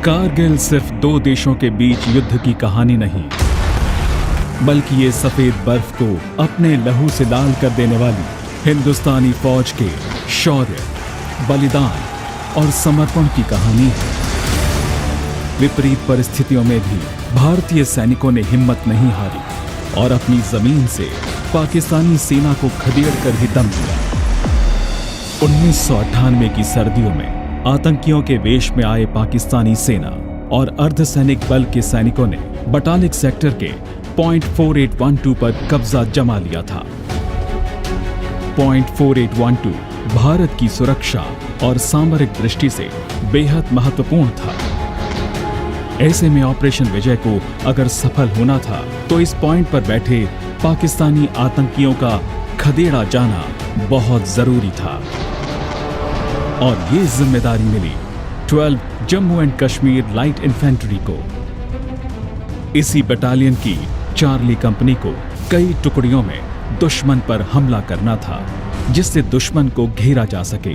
कारगिल सिर्फ दो देशों के बीच युद्ध की कहानी नहीं, बल्कि ये सफेद बर्फ को अपने लहू से लाल कर देने वाली हिंदुस्तानी फौज के शौर्य, बलिदान और समर्पण की कहानी है। विपरीत परिस्थितियों में भी भारतीय सैनिकों ने हिम्मत नहीं हारी और अपनी जमीन से पाकिस्तानी सेना को खदेड़ कर ही दम दिया। 1998 की सर्दियों में आतंकियों के वेश में आए पाकिस्तानी सेना और अर्धसैनिक बल के सैनिकों ने बटालिक सेक्टर के पॉइंट 4812 पर कब्जा जमा लिया था। पॉइंट 4812 भारत की सुरक्षा और सामरिक दृष्टि से बेहद महत्वपूर्ण था। ऐसे में ऑपरेशन विजय को अगर सफल होना था तो इस पॉइंट पर बैठे पाकिस्तानी आतंकियों का खदेड़ा जाना बहुत जरूरी था और ये जिम्मेदारी मिली 12 Jammu and Kashmir light infantry को। इसी बटालियन की चार्ली कंपनी को कई टुकड़ियों में दुश्मन पर हमला करना था जिससे दुश्मन को घेरा जा सके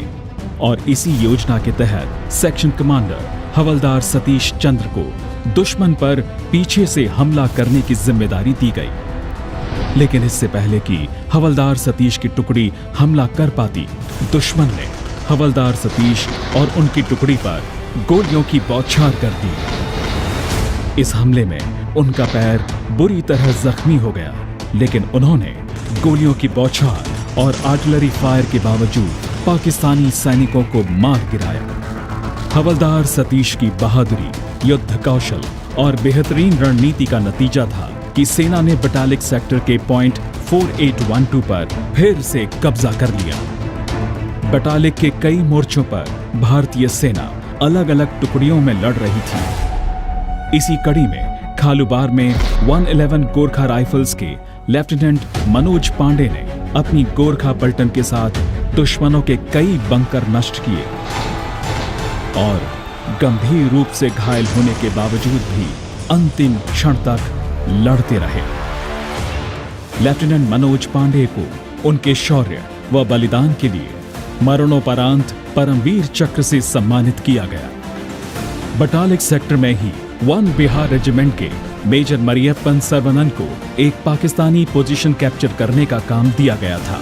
और इसी योजना के तहत सेक्शन कमांडर हवलदार सतीश चंद्र को दुश्मन पर पीछे से हमला करने की जिम्मेदारी दी गई। लेकिन इससे पहले कि हवलदार सतीश की टुकड़ी हमला कर पाती, दुश्मन ने हवलदार सतीश और उनकी टुकड़ी पर गोलियों की बौछार कर दी। इस हमले में उनका पैर बुरी तरह जख्मी हो गया, लेकिन उन्होंने गोलियों की बौछार और आर्टिलरी फायर के बावजूद पाकिस्तानी सैनिकों को मार गिराया। हवलदार सतीश की बहादुरी, युद्ध कौशल और बेहतरीन रणनीति का नतीजा था कि सेना ने बटालिक सेक्टर के पॉइंट 4812 पर फिर से कब्जा कर लिया। बटालिक के कई मोर्चों पर भारतीय सेना अलग अलग टुकड़ियों में लड़ रही थी। इसी कड़ी में खालूबार में 111 गोरखा राइफल्स के लेफ्टिनेंट मनोज पांडे ने अपनी गोरखा पलटन के साथ दुश्मनों के कई बंकर नष्ट किए और गंभीर रूप से घायल होने के बावजूद भी अंतिम क्षण तक लड़ते रहे। लेफ्टिनेंट मनोज पांडे को उनके शौर्य व बलिदान के लिए मरणोपरांत परमवीर चक्र से सम्मानित किया गया। बटालिक सेक्टर में ही 1 बिहार रेजिमेंट के मेजर मरियप्पन सर्वनन को एक पाकिस्तानी पोजीशन कैप्चर करने का काम दिया गया था।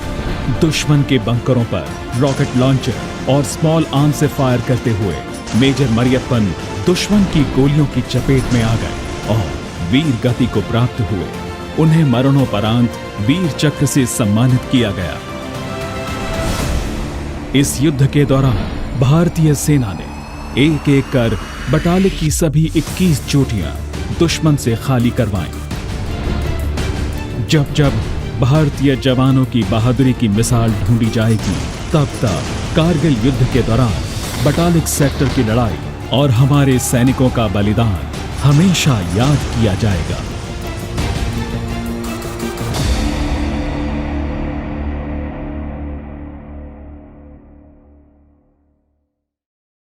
दुश्मन के बंकरों पर रॉकेट लॉन्चर और स्मॉल आर्म से फायर करते हुए मेजर मरियप्पन दुश्मन की गोलियों की चपेट में आ गए और वीर गति को प्राप्त हुए। उन्हें मरणोपरांत वीर चक्र से सम्मानित किया गया। इस युद्ध के दौरान भारतीय सेना ने एक एक कर बटालिक की सभी 21 चोटियां दुश्मन से खाली करवाईं। जब जब भारतीय जवानों की बहादुरी की मिसाल ढूंढी जाएगी, तब तब कारगिल युद्ध के दौरान बटालिक सेक्टर की लड़ाई और हमारे सैनिकों का बलिदान हमेशा याद किया जाएगा।